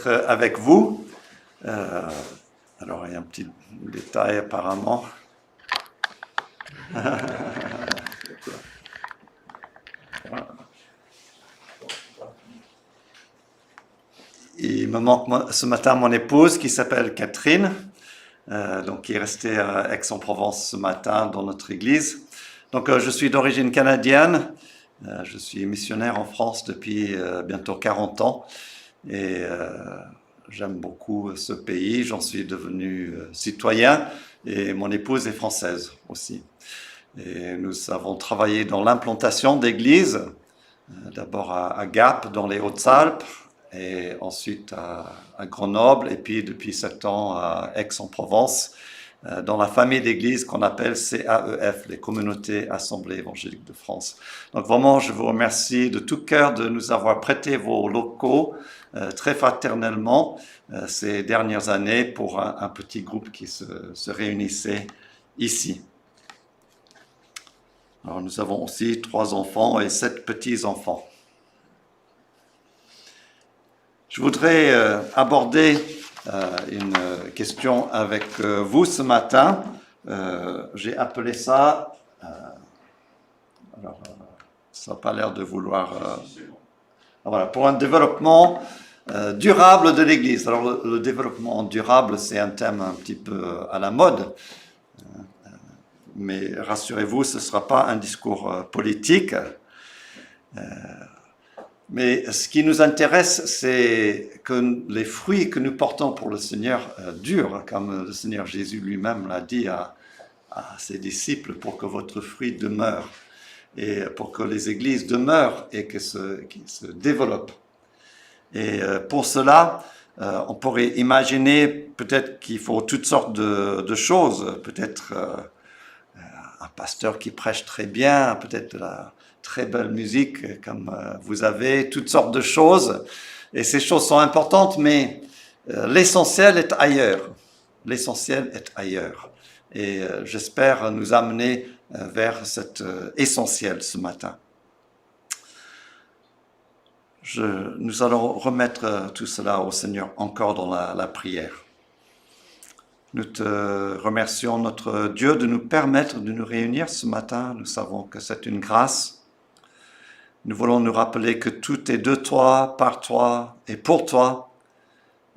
Avec vous. Alors, il y a un petit détail apparemment. Il me manque ce matin mon épouse qui s'appelle Catherine, donc qui est restée à Aix-en-Provence ce matin dans notre église. Donc, je suis d'origine canadienne. Je suis missionnaire en France depuis bientôt 40 ans et j'aime beaucoup ce pays. J'en suis devenu citoyen et mon épouse est française aussi. Et nous avons travaillé dans l'implantation d'églises, d'abord à Gap dans les Hautes-Alpes et ensuite à Grenoble et puis depuis 7 ans à Aix-en-Provence dans la famille d'églises qu'on appelle CAEF, les Communautés Assemblées Évangéliques de France. Donc vraiment, je vous remercie de tout cœur de nous avoir prêté vos locaux très fraternellement ces dernières années pour un petit groupe qui se réunissait ici. Alors nous avons aussi 3 enfants et 7 petits-enfants. Je voudrais aborder une question avec vous ce matin. J'ai appelé ça, alors ça n'a pas l'air de vouloir, voilà, pour un développement durable de l'Église. Alors le développement durable, c'est un thème un petit peu à la mode, mais rassurez-vous, ce ne sera pas un discours politique. Mais ce qui nous intéresse, c'est que les fruits que nous portons pour le Seigneur durent, comme le Seigneur Jésus lui-même l'a dit à ses disciples, pour que votre fruit demeure, et pour que les églises demeurent et qu'ils se développent. Et pour cela, on pourrait imaginer peut-être qu'il faut toutes sortes de choses, peut-être un pasteur qui prêche très bien, peut-être de la très belle musique comme vous avez, toutes sortes de choses. Et ces choses sont importantes, mais l'essentiel est ailleurs. L'essentiel est ailleurs. Et j'espère nous amener vers cet essentiel ce matin. Nous allons remettre tout cela au Seigneur encore dans la prière. Nous te remercions, notre Dieu, de nous permettre de nous réunir ce matin. Nous savons que c'est une grâce. Nous voulons nous rappeler que tout est de toi, par toi et pour toi.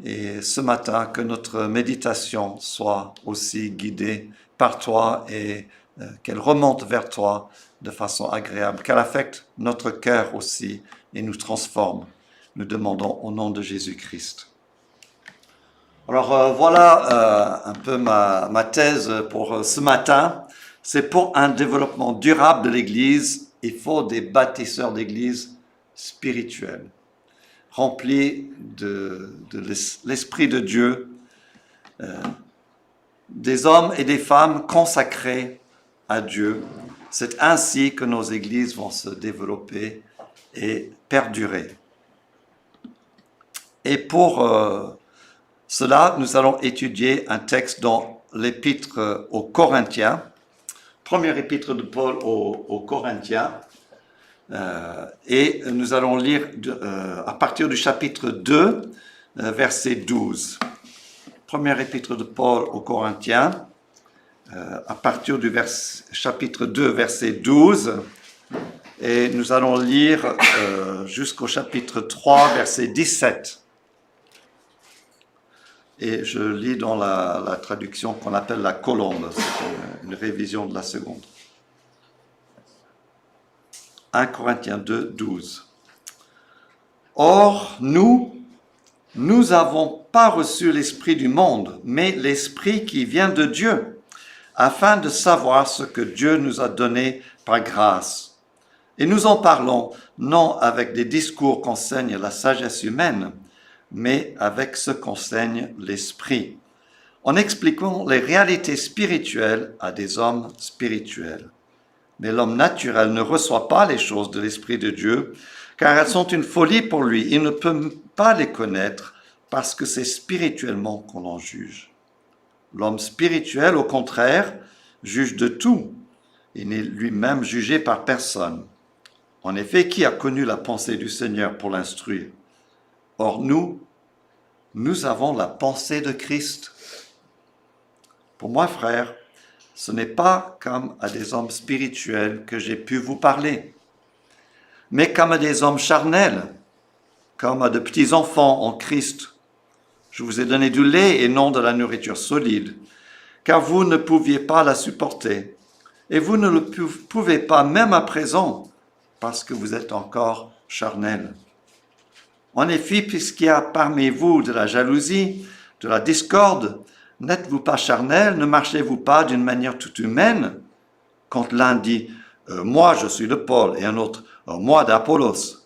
Et ce matin, que notre méditation soit aussi guidée par toi et qu'elle remonte vers toi de façon agréable, qu'elle affecte notre cœur aussi et nous transforme. Nous demandons au nom de Jésus-Christ. Alors voilà un peu ma thèse pour ce matin. C'est pour un développement durable de l'Église. Il faut des bâtisseurs d'église spirituels, remplis de l'Esprit de Dieu, des hommes et des femmes consacrés à Dieu. C'est ainsi que nos églises vont se développer et perdurer. Et pour cela, nous allons étudier un texte dans l'épître aux Corinthiens, première épître de Paul aux Corinthiens, et nous allons lire à partir du chapitre 2, verset 12. Première épître de Paul aux Corinthiens, à partir du chapitre 2, verset 12, et nous allons lire jusqu'au chapitre 3, verset 17. Et je lis dans la traduction qu'on appelle la colombe, c'est une révision de la seconde. 1 Corinthiens 2, 12. Or, nous n'avons pas reçu l'esprit du monde, mais l'esprit qui vient de Dieu, afin de savoir ce que Dieu nous a donné par grâce. Et nous en parlons non avec des discours qu'enseigne la sagesse humaine, mais avec ce qu'enseigne l'Esprit, en expliquant les réalités spirituelles à des hommes spirituels. Mais l'homme naturel ne reçoit pas les choses de l'Esprit de Dieu, car elles sont une folie pour lui. Il ne peut pas les connaître parce que c'est spirituellement qu'on en juge. L'homme spirituel, au contraire, juge de tout. Il n'est lui-même jugé par personne. En effet, qui a connu la pensée du Seigneur pour l'instruire? Or nous nous avons la pensée de Christ. Pour moi, frère, ce n'est pas comme à des hommes spirituels que j'ai pu vous parler, mais comme à des hommes charnels, comme à de petits enfants en Christ. Je vous ai donné du lait et non de la nourriture solide, car vous ne pouviez pas la supporter, et vous ne le pouvez pas même à présent, parce que vous êtes encore charnels. En effet, puisqu'il y a parmi vous de la jalousie, de la discorde, n'êtes-vous pas charnels, ne marchez-vous pas d'une manière toute humaine? Quand l'un dit « moi je suis de Paul » et un autre « moi d'Apollos »,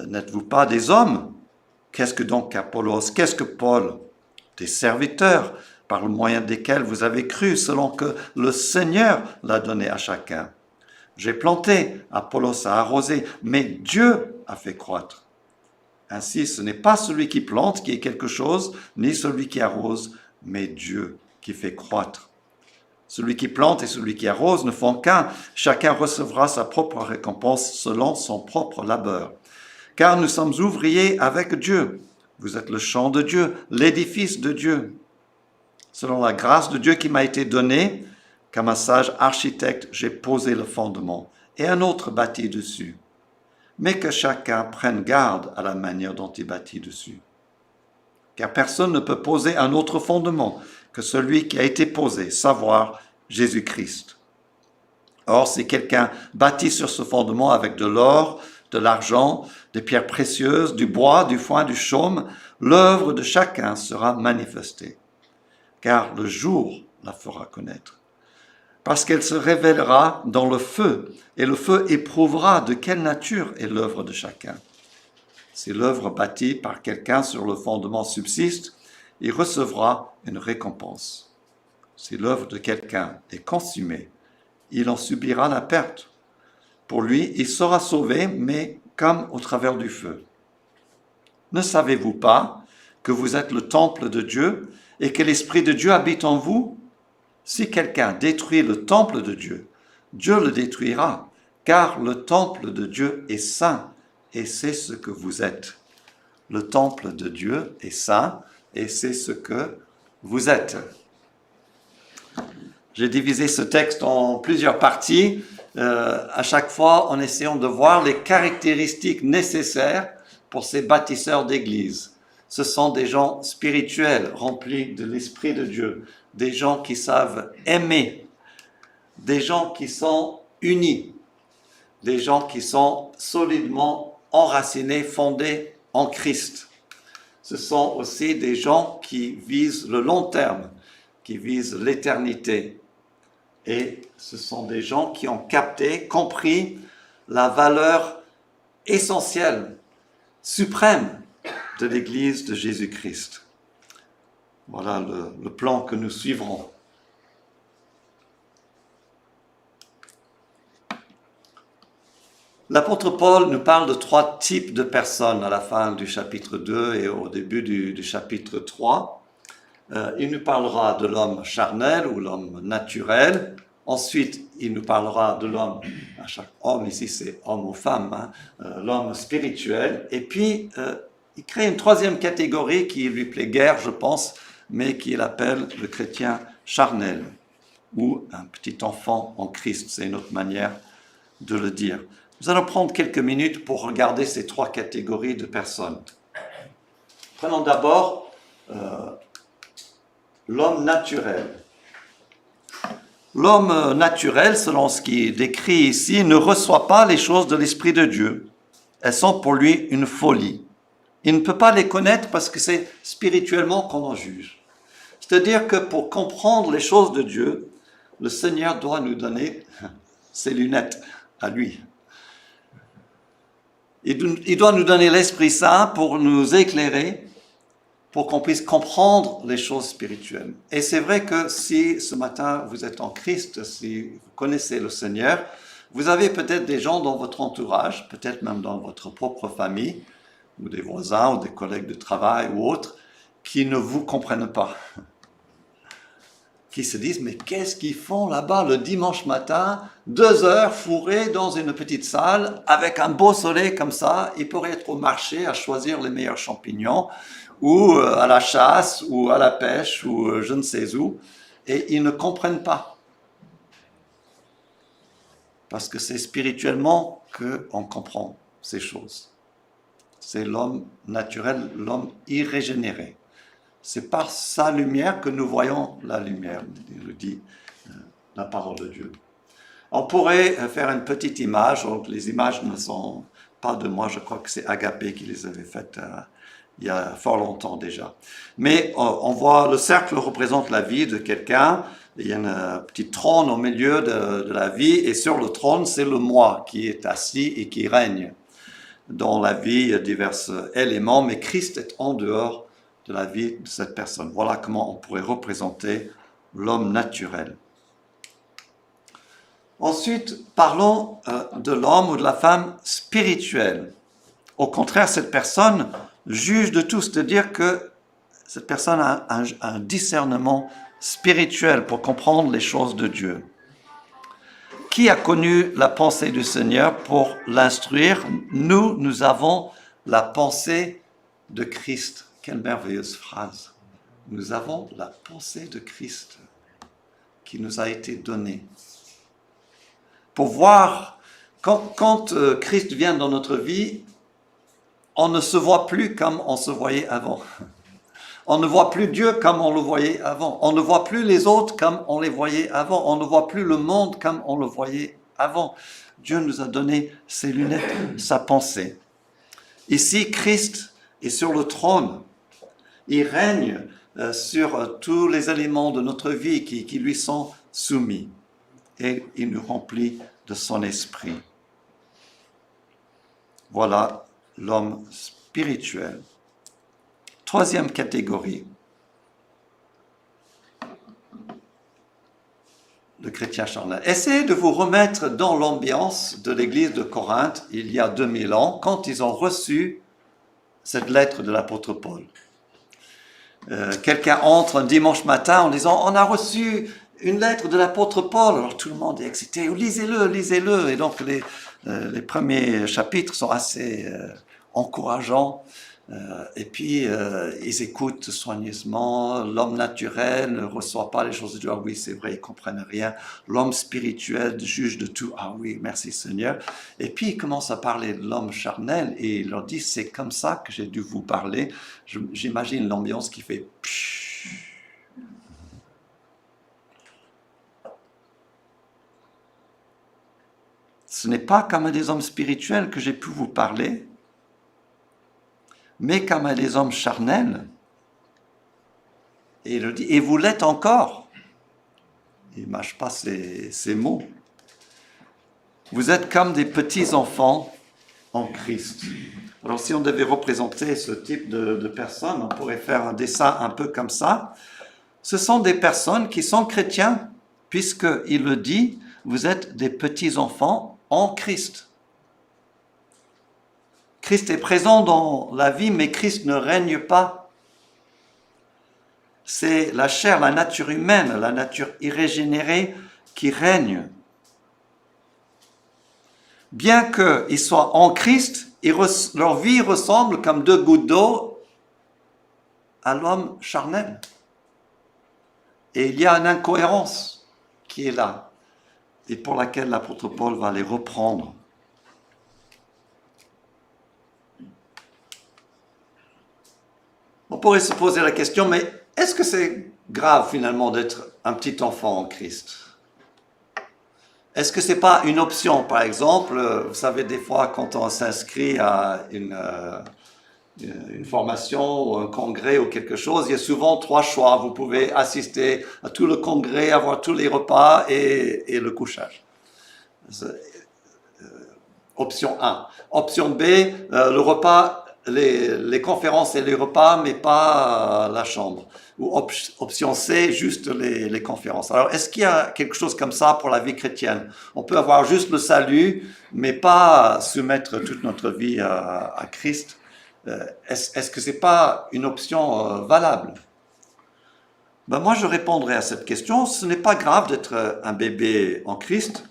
n'êtes-vous pas des hommes? Qu'est-ce que donc Apollos? Qu'est-ce que Paul? Des serviteurs, par le moyen desquels vous avez cru, selon que le Seigneur l'a donné à chacun. J'ai planté, Apollos a arrosé, mais Dieu a fait croître. Ainsi, ce n'est pas celui qui plante qui est quelque chose, ni celui qui arrose, mais Dieu qui fait croître. Celui qui plante et celui qui arrose ne font qu'un. Chacun recevra sa propre récompense selon son propre labeur. Car nous sommes ouvriers avec Dieu. Vous êtes le champ de Dieu, l'édifice de Dieu. Selon la grâce de Dieu qui m'a été donnée, comme un sage architecte, j'ai posé le fondement et un autre bâtit dessus. Mais que chacun prenne garde à la manière dont il bâtit dessus. Car personne ne peut poser un autre fondement que celui qui a été posé, savoir Jésus-Christ. Or, si quelqu'un bâtit sur ce fondement avec de l'or, de l'argent, des pierres précieuses, du bois, du foin, du chaume, l'œuvre de chacun sera manifestée, car le jour la fera connaître. Parce qu'elle se révélera dans le feu, et le feu éprouvera de quelle nature est l'œuvre de chacun. Si l'œuvre bâtie par quelqu'un sur le fondement subsiste, il recevra une récompense. Si l'œuvre de quelqu'un est consumée, il en subira la perte. Pour lui, il sera sauvé, mais comme au travers du feu. Ne savez-vous pas que vous êtes le temple de Dieu et que l'Esprit de Dieu habite en vous? Si quelqu'un détruit le temple de Dieu, Dieu le détruira, car le temple de Dieu est saint, et c'est ce que vous êtes. Le temple de Dieu est saint, et c'est ce que vous êtes. J'ai divisé ce texte en plusieurs parties, à chaque fois en essayant de voir les caractéristiques nécessaires pour ces bâtisseurs d'église. Ce sont des gens spirituels, remplis de l'Esprit de Dieu, des gens qui savent aimer, des gens qui sont unis, des gens qui sont solidement enracinés, fondés en Christ. Ce sont aussi des gens qui visent le long terme, qui visent l'éternité. Et ce sont des gens qui ont capté, compris la valeur essentielle, suprême de l'Église de Jésus-Christ. Voilà le plan que nous suivrons. L'apôtre Paul nous parle de 3 types de personnes à la fin du chapitre 2 et au début du chapitre 3. Il nous parlera de l'homme charnel ou l'homme naturel. Ensuite, il nous parlera de l'homme, à chaque homme ici c'est homme ou femme, l'homme spirituel. Et puis, il crée une 3e catégorie qui lui plaît guère, je pense, mais qu'il appelle le chrétien charnel ou un petit enfant en Christ. C'est une autre manière de le dire. Nous allons prendre quelques minutes pour regarder ces 3 catégories de personnes. Prenons d'abord l'homme naturel. L'homme naturel, selon ce qui est décrit ici, ne reçoit pas les choses de l'Esprit de Dieu. Elles sont pour lui une folie. Il ne peut pas les connaître parce que c'est spirituellement qu'on en juge. C'est-à-dire que pour comprendre les choses de Dieu, le Seigneur doit nous donner ses lunettes à lui. Il doit nous donner l'Esprit Saint pour nous éclairer, pour qu'on puisse comprendre les choses spirituelles. Et c'est vrai que si ce matin vous êtes en Christ, si vous connaissez le Seigneur, vous avez peut-être des gens dans votre entourage, peut-être même dans votre propre famille, ou des voisins, ou des collègues de travail, ou autres, qui ne vous comprennent pas. Qui se disent, mais qu'est-ce qu'ils font là-bas le dimanche matin, 2 heures fourrés dans une petite salle, avec un beau soleil comme ça, ils pourraient être au marché à choisir les meilleurs champignons, ou à la chasse, ou à la pêche, ou je ne sais où, et ils ne comprennent pas. Parce que c'est spirituellement qu'on comprend ces choses. C'est l'homme naturel, l'homme irrégénéré. C'est par sa lumière que nous voyons la lumière, le dit la parole de Dieu. On pourrait faire une petite image, donc les images ne sont pas de moi, je crois que c'est Agapé qui les avait faites il y a fort longtemps déjà. Mais on voit, le cercle représente la vie de quelqu'un, il y a un petit trône au milieu de la vie, et sur le trône, c'est le moi qui est assis et qui règne dans la vie, il y a divers éléments, mais Christ est en dehors de la vie de cette personne. Voilà comment on pourrait représenter l'homme naturel. Ensuite, parlons de l'homme ou de la femme spirituelle. Au contraire, cette personne juge de tout, c'est-à-dire que cette personne a un discernement spirituel pour comprendre les choses de Dieu. Qui a connu la pensée du Seigneur pour l'instruire? Nous avons la pensée de Christ. Quelle merveilleuse phrase. Nous avons la pensée de Christ qui nous a été donnée. Pour voir, quand Christ vient dans notre vie, on ne se voit plus comme on se voyait avant. On ne voit plus Dieu comme on le voyait avant. On ne voit plus les autres comme on les voyait avant. On ne voit plus le monde comme on le voyait avant. Dieu nous a donné ses lunettes, sa pensée. Ici, Christ est sur le trône. Il règne sur tous les éléments de notre vie qui lui sont soumis. Et il nous remplit de son esprit. Voilà l'homme spirituel. Troisième catégorie, le chrétien charnel. Essayez de vous remettre dans l'ambiance de l'église de Corinthe il y a 2000 ans, quand ils ont reçu cette lettre de l'apôtre Paul. Quelqu'un entre un dimanche matin en disant « On a reçu une lettre de l'apôtre Paul ». Alors tout le monde est excité « Lisez-le, lisez-le ». Et donc les premiers chapitres sont assez encourageants. Et puis, ils écoutent soigneusement. L'homme naturel ne reçoit pas les choses de Dieu. Ah oui, c'est vrai, ils ne comprennent rien. L'homme spirituel juge de tout. Ah oui, merci Seigneur. Et puis, ils commencent à parler de l'homme charnel et il leur dit, c'est comme ça que j'ai dû vous parler. J'imagine l'ambiance qui fait... Ce n'est pas comme à des hommes spirituels que j'ai pu vous parler, mais comme à des hommes charnels. Et il le dit, et vous l'êtes encore. Il ne mâche pas ces mots. Vous êtes comme des petits-enfants en Christ. Alors si on devait représenter ce type de personnes, on pourrait faire un dessin un peu comme ça. Ce sont des personnes qui sont chrétiens, puisqu'il le dit, vous êtes des petits-enfants en Christ. Christ est présent dans la vie, mais Christ ne règne pas. C'est la chair, la nature humaine, la nature irrégénérée qui règne. Bien qu'ils soient en Christ, leur vie ressemble comme deux gouttes d'eau à l'homme charnel. Et il y a une incohérence qui est là, et pour laquelle l'apôtre Paul va les reprendre. On pourrait se poser la question, mais est-ce que c'est grave finalement d'être un petit enfant en Christ? Est-ce que ce n'est pas une option? Par exemple, vous savez, des fois, quand on s'inscrit à une formation ou un congrès ou quelque chose, il y a souvent 3 choix. Vous pouvez assister à tout le congrès, avoir tous les repas et le couchage. Option 1. Option B, le repas, les conférences et les repas, mais pas la chambre. Ou option C, juste les conférences. Alors, est-ce qu'il y a quelque chose comme ça pour la vie chrétienne? On peut avoir juste le salut, mais pas soumettre toute notre vie à Christ. Est-ce que ce n'est pas une option valable? Ben moi, je répondrai à cette question. Ce n'est pas grave d'être un bébé en Christ,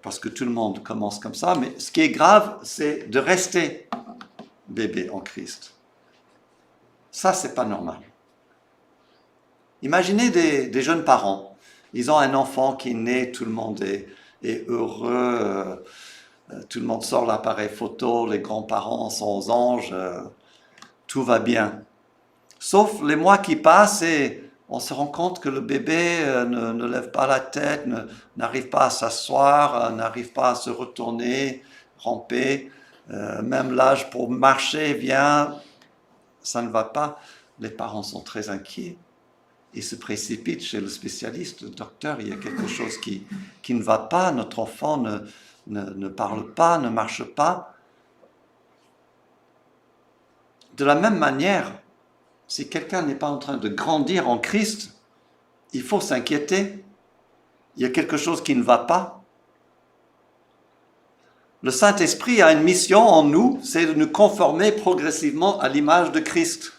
parce que tout le monde commence comme ça, mais ce qui est grave, c'est de rester bébé en Christ. Ça, c'est pas normal. Imaginez des jeunes parents. Ils ont un enfant qui est né, tout le monde est heureux, tout le monde sort l'appareil photo, les grands-parents sont aux anges, tout va bien. Sauf les mois qui passent et on se rend compte que le bébé ne lève pas la tête, n'arrive pas à s'asseoir, n'arrive pas à se retourner, ramper. Même l'âge pour marcher vient, ça ne va pas. Les parents sont très inquiets. Ils se précipitent chez le spécialiste, le docteur, il y a quelque chose qui ne va pas, notre enfant ne parle pas, ne marche pas. De la même manière, si quelqu'un n'est pas en train de grandir en Christ, il faut s'inquiéter. Il y a quelque chose qui ne va pas. Le Saint-Esprit a une mission en nous, c'est de nous conformer progressivement à l'image de Christ.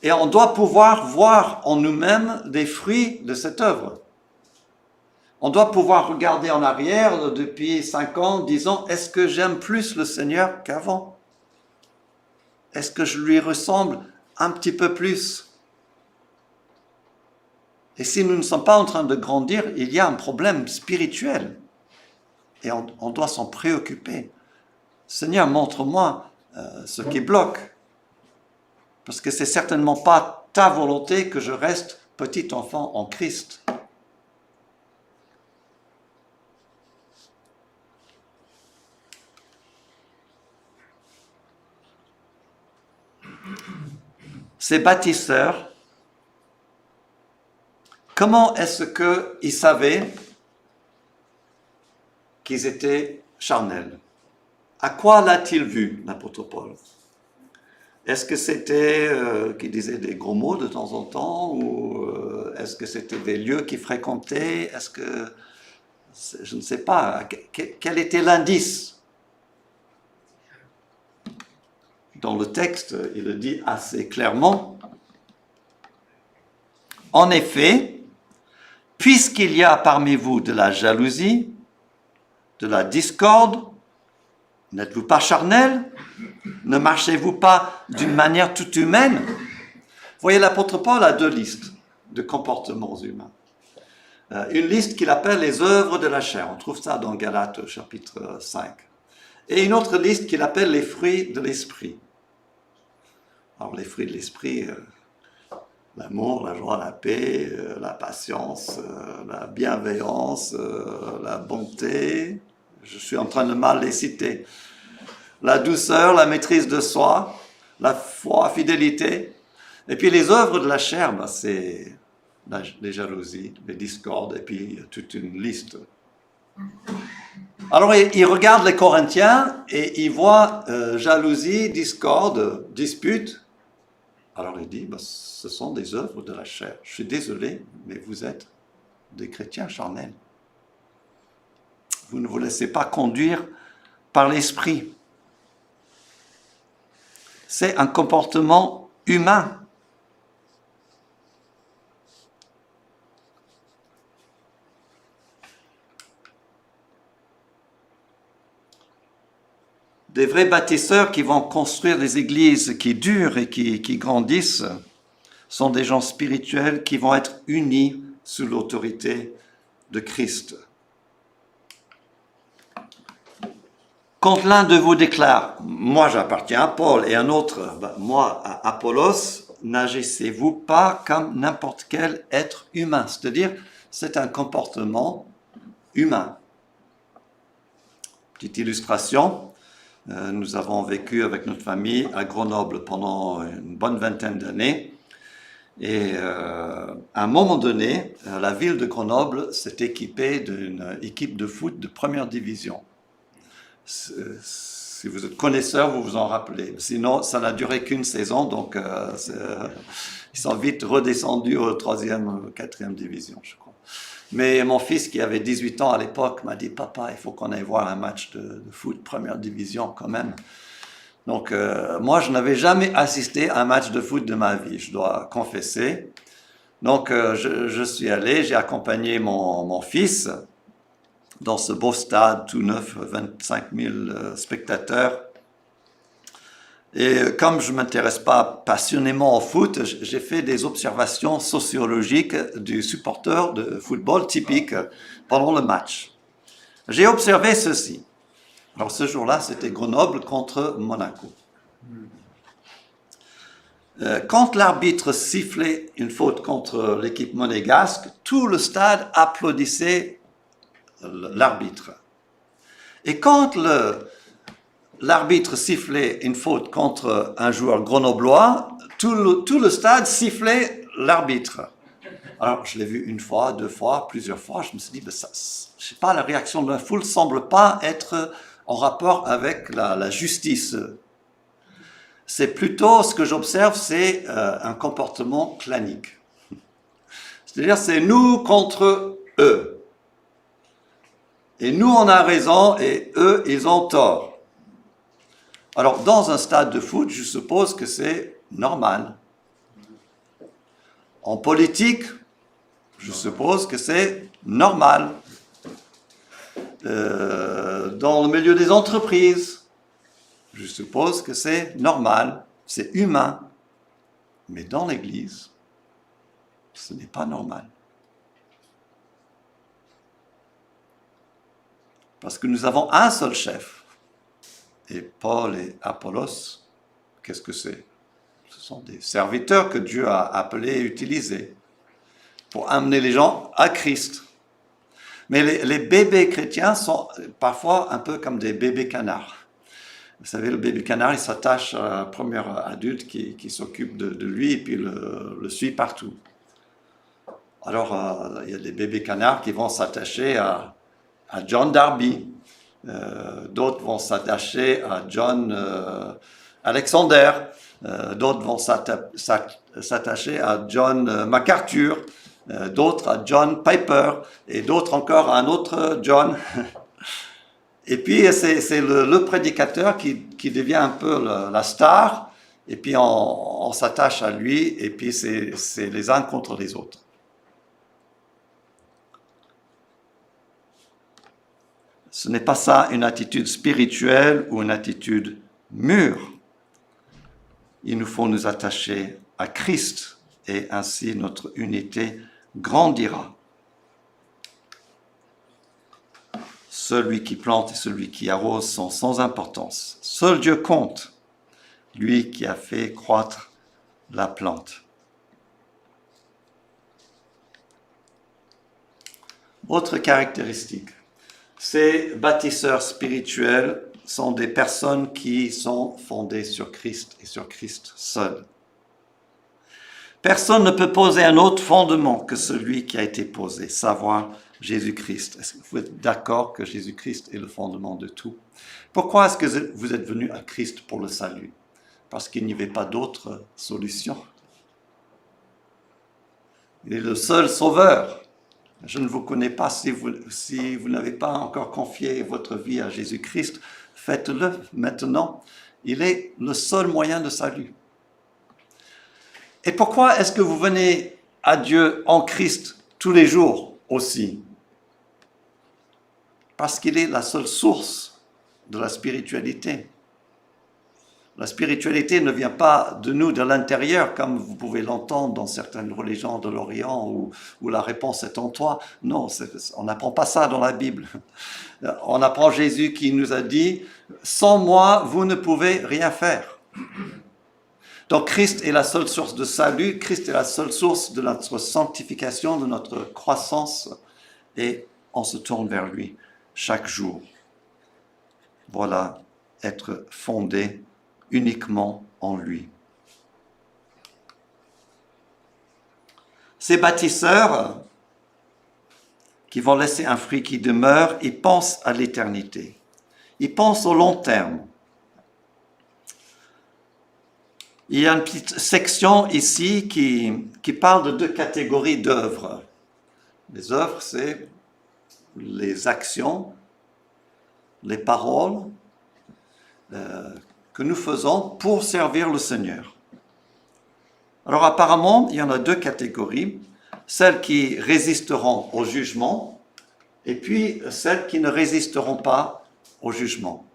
Et on doit pouvoir voir en nous-mêmes des fruits de cette œuvre. On doit pouvoir regarder en arrière depuis 5 ans, 10 ans, est-ce que j'aime plus le Seigneur qu'avant? Est-ce que je lui ressemble un petit peu plus? Et si nous ne sommes pas en train de grandir, il y a un problème spirituel. Et on doit s'en préoccuper. Seigneur, montre-moi ce qui bloque. Parce que c'est certainement pas ta volonté que je reste petit enfant en Christ. Ces bâtisseurs, comment est-ce qu'ils savaient qu'ils étaient charnels? À quoi l'a-t-il vu, l'apôtre Paul? Est-ce que c'était qu'il disait des gros mots de temps en temps, ou est-ce que c'était des lieux qu'il fréquentait? Est-ce que, je ne sais pas, quel était l'indice? Dans le texte, il le dit assez clairement. En effet, puisqu'il y a parmi vous de la jalousie, de la discorde, n'êtes-vous pas charnel? Ne marchez-vous pas d'une manière toute humaine? Vous voyez, l'apôtre Paul a 2 listes de comportements humains. Une liste qu'il appelle les œuvres de la chair. On trouve ça dans Galates chapitre 5. Et une autre liste qu'il appelle les fruits de l'esprit. Alors les fruits de l'esprit, l'amour, la joie, la paix, la patience, la bienveillance, la bonté. Je suis en train de mal les citer. La douceur, la maîtrise de soi, la foi, fidélité. Et puis les œuvres de la chair, c'est les jalousies, les discordes, et puis il y a toute une liste. Alors il regarde les Corinthiens et il voit jalousie, discorde, dispute. Alors il dit, ce sont des œuvres de la chair. Je suis désolé, mais vous êtes des chrétiens charnels. Vous ne vous laissez pas conduire par l'esprit. C'est un comportement humain. Des vrais bâtisseurs qui vont construire des églises qui durent et qui grandissent sont des gens spirituels qui vont être unis sous l'autorité de Christ. Quand l'un de vous déclare « Moi j'appartiens à Paul » et un autre « Moi à Apollos », n'agissez-vous pas comme n'importe quel être humain. C'est-à-dire, c'est un comportement humain. Petite illustration, nous avons vécu avec notre famille à Grenoble pendant une bonne vingtaine d'années. Et à un moment donné, la ville de Grenoble s'est équipée d'une équipe de foot de première division. Si vous êtes connaisseur, vous vous en rappelez. Sinon, ça n'a duré qu'une saison, donc ils sont vite redescendus aux 3e, 4e division, je crois. Mais mon fils, qui avait 18 ans à l'époque, m'a dit « Papa, il faut qu'on aille voir un match de foot première division quand même. » Donc, moi, je n'avais jamais assisté à un match de foot de ma vie, je dois confesser. Donc, je suis allé, j'ai accompagné mon fils dans ce beau stade tout neuf, 25 000 spectateurs. Et comme je ne m'intéresse pas passionnément au foot, j'ai fait des observations sociologiques du supporter de football typique pendant le match. J'ai observé ceci. Alors ce jour-là, c'était Grenoble contre Monaco. Quand l'arbitre sifflait une faute contre l'équipe monégasque, tout le stade applaudissait l'arbitre. Et quand l'arbitre sifflait une faute contre un joueur grenoblois, tout le stade sifflait l'arbitre. Alors, je l'ai vu une fois, deux fois, plusieurs fois. Je me suis dit, ben, ça, je sais pas, la réaction de la foule semble pas être en rapport avec la justice. C'est plutôt, ce que j'observe, c'est un comportement clanique. C'est-à-dire, c'est nous contre eux. Et nous, on a raison et eux, ils ont tort. Alors, dans un stade de foot, je suppose que c'est normal. En politique, je suppose que c'est normal. Dans le milieu des entreprises, je suppose que c'est normal, c'est humain. Mais dans l'Église, ce n'est pas normal. Parce que nous avons un seul chef. Et Paul et Apollos, qu'est-ce que c'est? Ce sont des serviteurs que Dieu a appelés et utilisés pour amener les gens à Christ. Mais les bébés chrétiens sont parfois un peu comme des bébés canards. Vous savez, le bébé canard, il s'attache à un premier adulte qui s'occupe de lui et puis le suit partout. Alors, il y a des bébés canards qui vont s'attacher à John Darby. D'autres vont s'attacher à John Alexander. D'autres vont s'attacher à John MacArthur. D'autres à John Piper. Et d'autres encore à un autre John. Et puis, c'est le prédicateur qui devient un peu la star, et puis on s'attache à lui, et puis c'est les uns contre les autres. Ce n'est pas ça une attitude spirituelle ou une attitude mûre. Il nous faut nous attacher à Christ, et ainsi notre unité grandira. Celui qui plante et celui qui arrose sont sans importance. Seul Dieu compte, lui qui a fait croître la plante. Autre caractéristique, ces bâtisseurs spirituels sont des personnes qui sont fondées sur Christ et sur Christ seul. Personne ne peut poser un autre fondement que celui qui a été posé, savoir Jésus-Christ. Est-ce que vous êtes d'accord que Jésus-Christ est le fondement de tout? Pourquoi est-ce que vous êtes venu à Christ pour le salut? Parce qu'il n'y avait pas d'autre solution. Il est le seul sauveur. Je ne vous connais pas. Si vous n'avez pas encore confié votre vie à Jésus-Christ, faites-le maintenant. Il est le seul moyen de salut. Et pourquoi est-ce que vous venez à Dieu en Christ tous les jours aussi? Parce qu'il est la seule source de la spiritualité. La spiritualité ne vient pas de nous, de l'intérieur, comme vous pouvez l'entendre dans certaines religions de l'Orient où la réponse est en toi. Non, on n'apprend pas ça dans la Bible. On apprend Jésus qui nous a dit « Sans moi, vous ne pouvez rien faire ». Donc Christ est la seule source de salut, Christ est la seule source de notre sanctification, de notre croissance, et on se tourne vers lui chaque jour. Voilà, être fondé uniquement en lui. Ces bâtisseurs qui vont laisser un fruit qui demeure, ils pensent à l'éternité. Ils pensent au long terme. Il y a une petite section ici qui parle de deux catégories d'œuvres. Les œuvres, c'est les actions, les paroles que nous faisons pour servir le Seigneur. Alors apparemment, il y en a deux catégories. Celles qui résisteront au jugement et puis celles qui ne résisteront pas au jugement.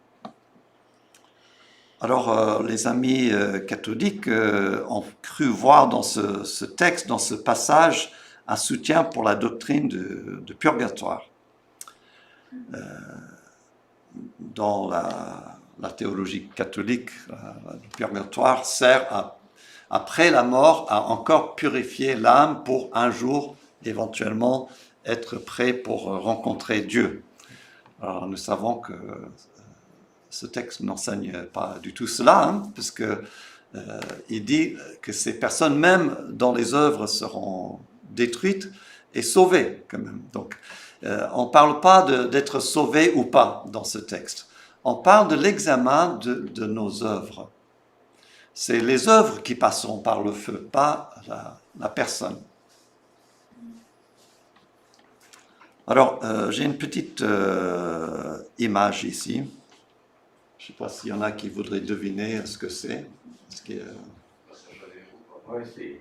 Alors, les amis catholiques ont cru voir dans ce texte, dans ce passage, un soutien pour la doctrine de purgatoire. Dans la théologie catholique, le purgatoire sert après la mort à encore purifier l'âme pour un jour éventuellement être prêt pour rencontrer Dieu. Alors, nous savons que ce texte n'enseigne pas du tout cela, hein, puisque il dit que ces personnes, même dans les œuvres, seront détruites et sauvées quand même. Donc, on ne parle pas d'être sauvé ou pas dans ce texte. On parle de l'examen de nos œuvres. C'est les œuvres qui passeront par le feu, pas la personne. Alors, j'ai une petite image ici. Je ne sais pas s'il y en a qui voudraient deviner ce que c'est.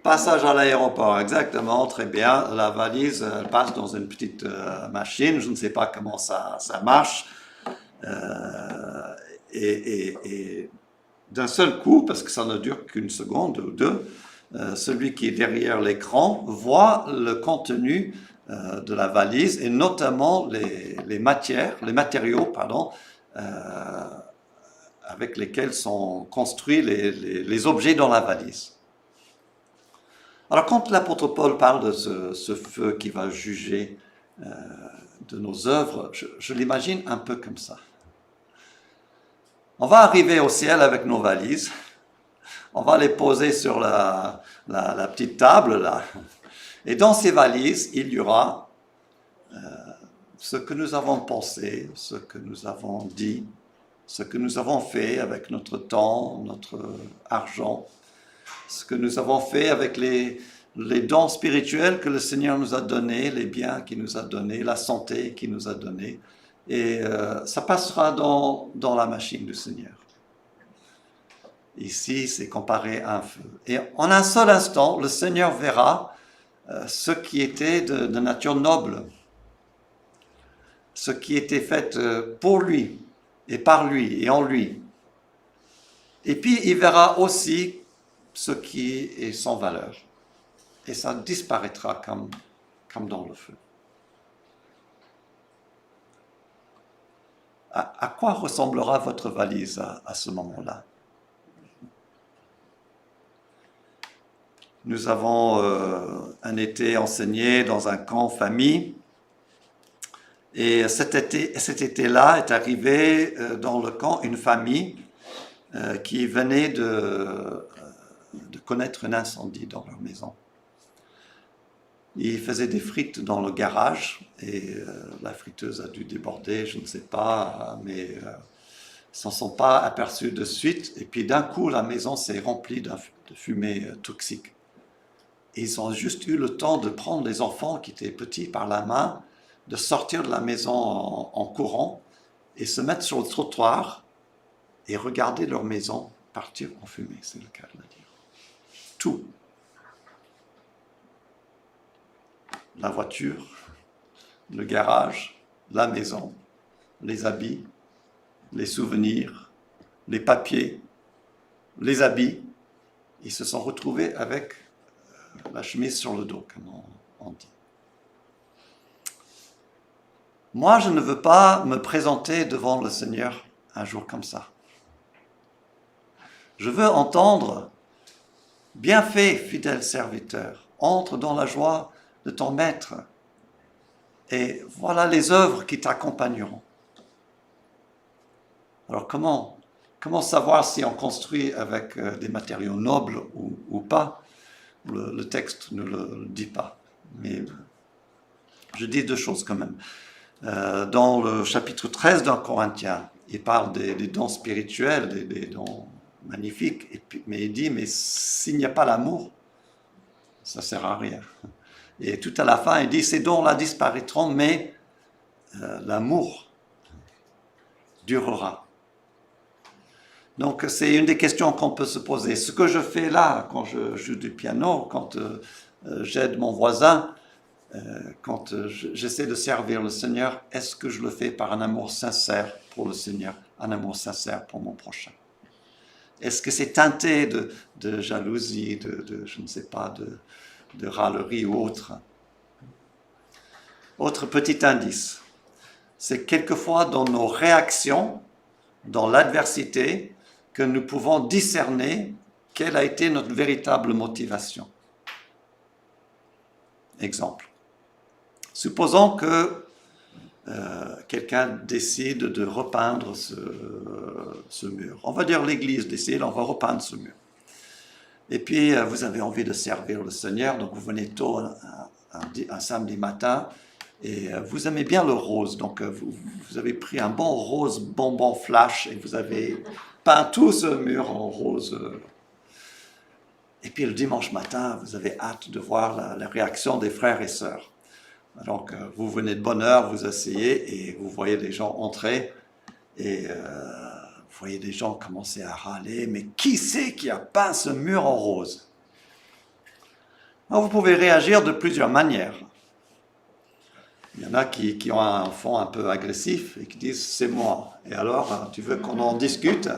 Passage à l'aéroport, exactement, très bien. La valise, elle passe dans une petite machine, je ne sais pas comment ça marche. Et d'un seul coup, parce que ça ne dure qu'une seconde ou deux, celui qui est derrière l'écran voit le contenu de la valise et notamment les matériaux, avec lesquels sont construits les objets dans la valise. Alors quand l'apôtre Paul parle de ce feu qui va juger de nos œuvres, je l'imagine un peu comme ça. On va arriver au ciel avec nos valises, on va les poser sur la petite table là, et dans ces valises, il y aura ce que nous avons pensé, ce que nous avons dit, ce que nous avons fait avec notre temps, notre argent, ce que nous avons fait avec les dons spirituels que le Seigneur nous a donnés, les biens qu'il nous a donnés, la santé qu'il nous a donnée. Et ça passera dans la machine du Seigneur. Ici, c'est comparé à un feu. Et en un seul instant, le Seigneur verra ce qui était de nature noble, ce qui était fait pour lui, et par lui, et en lui. Et puis, il verra aussi ce qui est sans valeur. Et ça disparaîtra comme dans le feu. À quoi ressemblera votre valise à ce moment-là? Nous avons un été enseigné dans un camp famille. Et cet été-là est arrivé dans le camp une famille qui venait de connaître un incendie dans leur maison. Ils faisaient des frites dans le garage et la friteuse a dû déborder, je ne sais pas, mais ils ne s'en sont pas aperçus de suite. Et puis d'un coup, la maison s'est remplie de fumée toxique. Et ils ont juste eu le temps de prendre les enfants qui étaient petits par la main, de sortir de la maison en courant et se mettre sur le trottoir et regarder leur maison partir en fumée, c'est le cas de le dire. Tout. La voiture, le garage, la maison, les habits, les souvenirs, les papiers, les habits. Ils se sont retrouvés avec la chemise sur le dos, comme on dit. Moi, je ne veux pas me présenter devant le Seigneur un jour comme ça. Je veux entendre « Bien fait, fidèle serviteur, entre dans la joie de ton maître. Et voilà les œuvres qui t'accompagneront. » Alors comment savoir si on construit avec des matériaux nobles ou pas? Le texte ne le dit pas. Mais je dis deux choses quand même. Dans le chapitre 13 d'un Corinthien, il parle des dons spirituels, des dons magnifiques, mais il dit, mais s'il n'y a pas l'amour, ça ne sert à rien. Et tout à la fin, il dit, ces dons-là disparaîtront, mais l'amour durera. Donc c'est une des questions qu'on peut se poser. Ce que je fais là, quand je joue du piano, quand j'aide mon voisin, quand j'essaie de servir le Seigneur, est-ce que je le fais par un amour sincère pour le Seigneur, un amour sincère pour mon prochain? Est-ce que c'est teinté de jalousie, je ne sais pas, de râlerie ou autre? Autre petit indice, c'est quelquefois dans nos réactions, dans l'adversité, que nous pouvons discerner quelle a été notre véritable motivation. Exemple. Supposons que quelqu'un décide de repeindre ce mur. On va dire l'église décide, on va repeindre ce mur. Et puis vous avez envie de servir le Seigneur, donc vous venez tôt un samedi matin, et vous aimez bien le rose, donc vous avez pris un bon rose bonbon flash, et vous avez peint tout ce mur en rose. Et puis le dimanche matin, vous avez hâte de voir la réaction des frères et sœurs. Donc, vous venez de bonne heure, vous asseyez et vous voyez les gens entrer et vous voyez des gens commencer à râler. Mais qui c'est qui a peint ce mur en rose? Alors, vous pouvez réagir de plusieurs manières. Il y en a qui ont un fond un peu agressif et qui disent « c'est moi ». Et alors, tu veux qu'on en discute?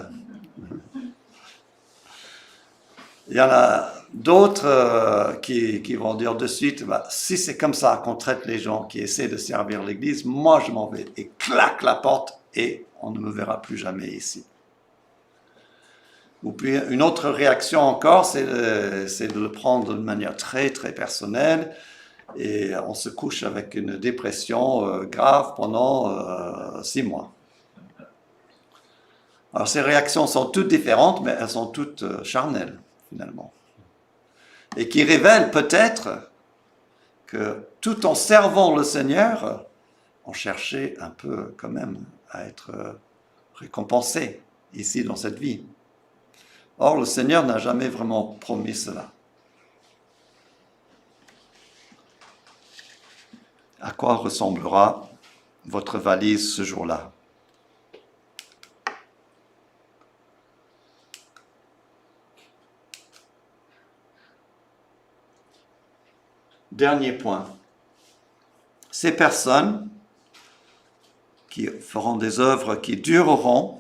Il y en a d'autres qui vont dire de suite, si c'est comme ça qu'on traite les gens qui essaient de servir l'Église, moi je m'en vais et claque la porte et on ne me verra plus jamais ici. Ou puis une autre réaction encore, c'est de le prendre de manière très très personnelle et on se couche avec une dépression grave pendant 6 mois. Alors ces réactions sont toutes différentes, mais elles sont toutes charnelles. Finalement, et qui révèle peut-être que tout en servant le Seigneur, on cherchait un peu quand même à être récompensé ici dans cette vie. Or, le Seigneur n'a jamais vraiment promis cela. À quoi ressemblera votre valise ce jour-là? Dernier point. Ces personnes qui feront des œuvres qui dureront,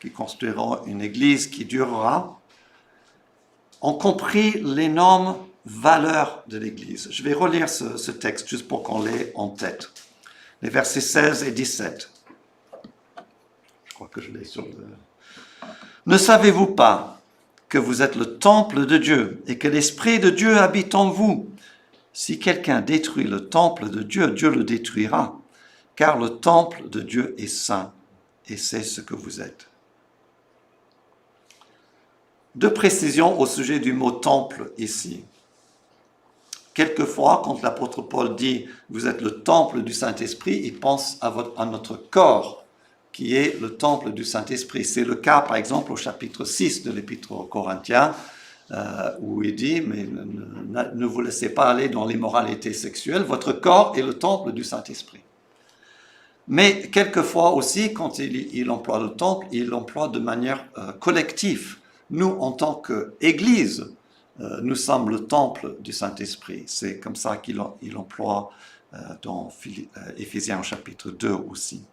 qui construiront une église qui durera, ont compris l'énorme valeur de l'église. Je vais relire ce texte juste pour qu'on l'ait en tête. Les versets 16 et 17. Je crois que je l'ai sur le... Ne savez-vous pas que vous êtes le temple de Dieu et que l'Esprit de Dieu habite en vous? Si quelqu'un détruit le temple de Dieu, Dieu le détruira, car le temple de Dieu est saint, et c'est ce que vous êtes. Deux précisions au sujet du mot temple ici. Quelquefois, quand l'apôtre Paul dit « vous êtes le temple du Saint-Esprit », il pense à notre corps, qui est le temple du Saint-Esprit. C'est le cas, par exemple, au chapitre 6 de l'Épître aux Corinthiens, où il dit, mais ne vous laissez pas aller dans l'immoralité sexuelle, votre corps est le temple du Saint-Esprit. Mais quelquefois aussi, quand il emploie le temple, il l'emploie de manière collective. Nous, en tant qu'Église, nous sommes le temple du Saint-Esprit. C'est comme ça qu'il emploie dans Éphésiens chapitre 2 aussi.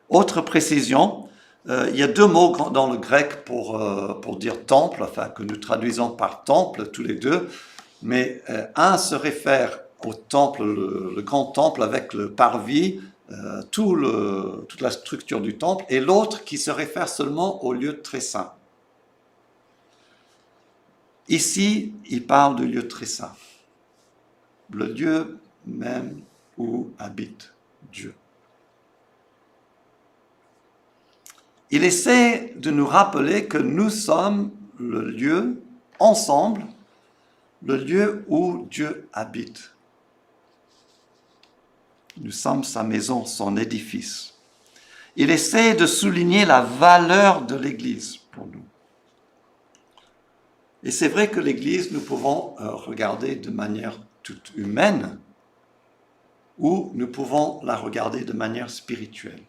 Autre précision, il y a deux mots dans le grec pour dire temple, enfin que nous traduisons par temple tous les deux, mais un se réfère au temple, le grand temple avec le parvis, toute la structure du temple, et l'autre qui se réfère seulement au lieu très saint. Ici, il parle du lieu très saint, le lieu même où habite Dieu. Il essaie de nous rappeler que nous sommes le lieu, ensemble, le lieu où Dieu habite. Nous sommes sa maison, son édifice. Il essaie de souligner la valeur de l'Église pour nous. Et c'est vrai que l'Église, nous pouvons regarder de manière toute humaine, ou nous pouvons la regarder de manière spirituelle.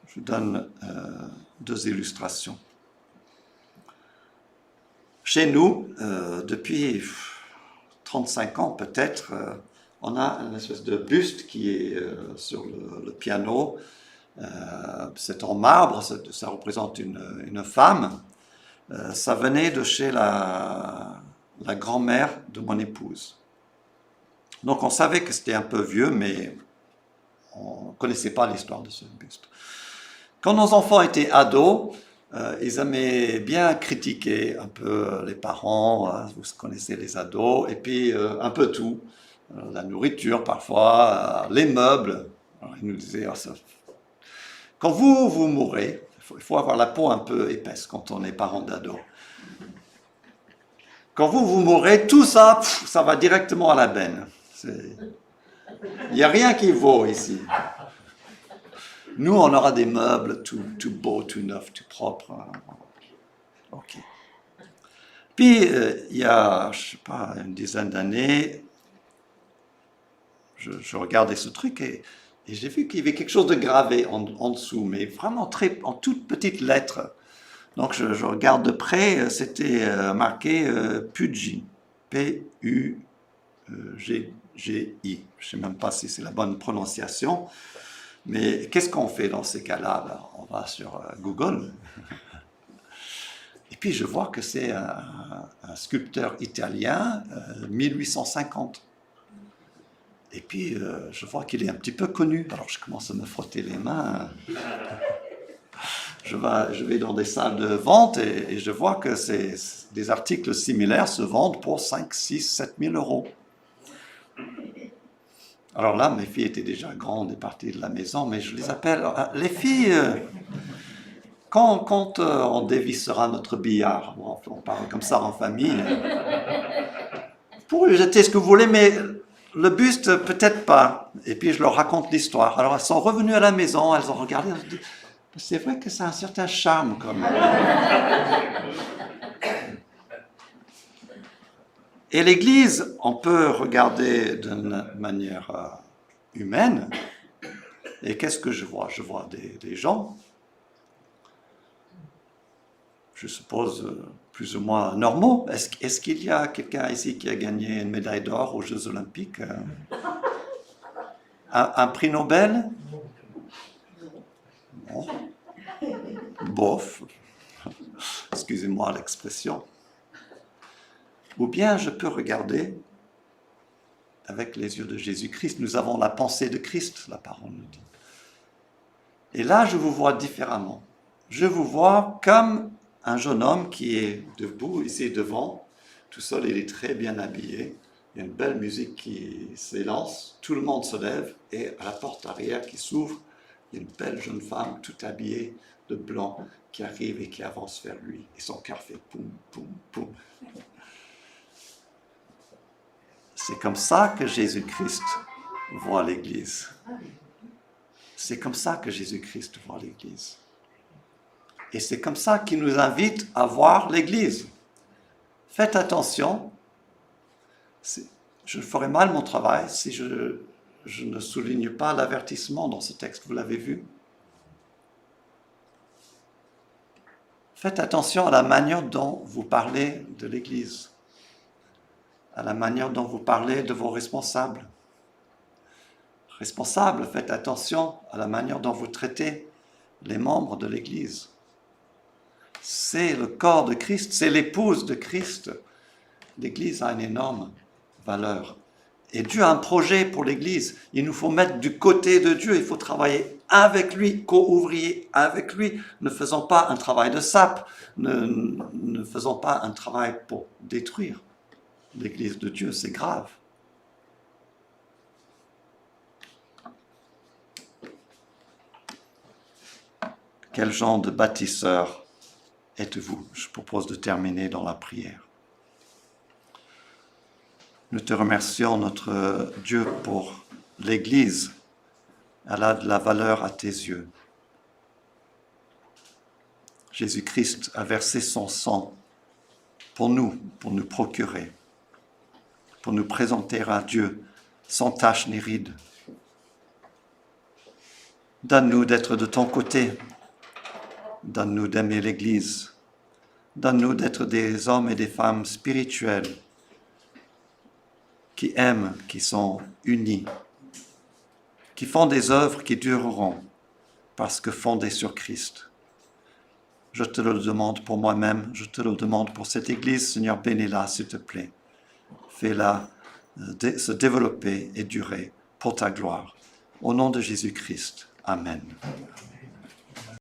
Je vous donne deux illustrations. Chez nous, depuis 35 ans peut-être, on a une espèce de buste qui est sur le piano C'est en marbre, ça représente une femme. Ça venait de chez la grand-mère de mon épouse. Donc on savait que c'était un peu vieux, mais on ne connaissait pas l'histoire de ce buste. Quand nos enfants étaient ados, ils aimaient bien critiquer un peu les parents, vous connaissez les ados, et puis un peu tout. La nourriture parfois, les meubles. Alors, ils nous disaient, quand vous mourrez, il faut avoir la peau un peu épaisse quand on est parent d'ado. Quand vous mourrez, tout ça, ça va directement à la benne. Il n'y a rien qui vaut ici. Nous, on aura des meubles tout beaux, tout neufs, tout propres. Ok. Puis, il y a, je ne sais pas, une dizaine d'années, je regardais ce truc et j'ai vu qu'il y avait quelque chose de gravé en dessous, mais vraiment en toutes petites lettres. Donc, je regarde de près, c'était marqué Pudgy, P-U-G-G-I. Je ne sais même pas si c'est la bonne prononciation. Mais qu'est-ce qu'on fait dans ces cas-là? Ben, on va sur Google. Et puis je vois que c'est un sculpteur italien, 1850. Et puis je vois qu'il est un petit peu connu. Alors je commence à me frotter les mains. Je vais dans des salles de vente et je vois que des articles similaires se vendent pour 5, 6, 7 000 euros. Alors là, mes filles étaient déjà grandes et parties de la maison, mais je les appelle, les filles, quand on dévissera notre billard, on parle comme ça en famille, vous pourrez jeter ce que vous voulez, mais le buste, peut-être pas. Et puis je leur raconte l'histoire. Alors elles sont revenues à la maison, elles ont regardé, elles ont dit, c'est vrai que ça a un certain charme quand même. Et l'Église, on peut regarder d'une manière humaine. Et qu'est-ce que je vois? Je vois des gens, je suppose, plus ou moins normaux. Est-ce qu'il y a quelqu'un ici qui a gagné une médaille d'or aux Jeux Olympiques? Un prix Nobel? Non. Bof. Excusez-moi l'expression. Ou bien je peux regarder avec les yeux de Jésus-Christ. Nous avons la pensée de Christ, la parole nous dit. Et là, je vous vois différemment. Je vous vois comme un jeune homme qui est debout ici devant, tout seul, il est très bien habillé. Il y a une belle musique qui s'élance, tout le monde se lève et à la porte arrière qui s'ouvre, il y a une belle jeune femme tout habillée de blanc qui arrive et qui avance vers lui. Et son cœur fait poum, poum, poum. C'est comme ça que Jésus-Christ voit l'Église. C'est comme ça que Jésus-Christ voit l'Église. Et c'est comme ça qu'il nous invite à voir l'Église. Faites attention, je ferai mal mon travail si je ne souligne pas l'avertissement dans ce texte, vous l'avez vu. Faites attention à la manière dont vous parlez de l'Église, à la manière dont vous parlez de vos responsables. Responsables, faites attention à la manière dont vous traitez les membres de l'Église. C'est le corps de Christ, c'est l'épouse de Christ. L'Église a une énorme valeur. Et Dieu a un projet pour l'Église. Il nous faut mettre du côté de Dieu, il faut travailler avec lui, co-ouvrier avec lui. Ne faisons pas un travail de sape, ne faisons pas un travail pour détruire l'Église de Dieu, c'est grave. Quel genre de bâtisseur êtes-vous? Je propose de terminer dans la prière. Nous te remercions, notre Dieu, pour l'Église. Elle a de la valeur à tes yeux. Jésus-Christ a versé son sang pour nous procurer, pour nous présenter à Dieu sans tache ni ride. Donne-nous d'être de ton côté. Donne-nous d'aimer l'Église. Donne-nous d'être des hommes et des femmes spirituels qui aiment, qui sont unis, qui font des œuvres qui dureront parce que fondée sur Christ. Je te le demande pour moi-même, je te le demande pour cette Église. Seigneur, bénis-la, s'il te plaît. Fais-la se développer et durer pour ta gloire. Au nom de Jésus-Christ. Amen.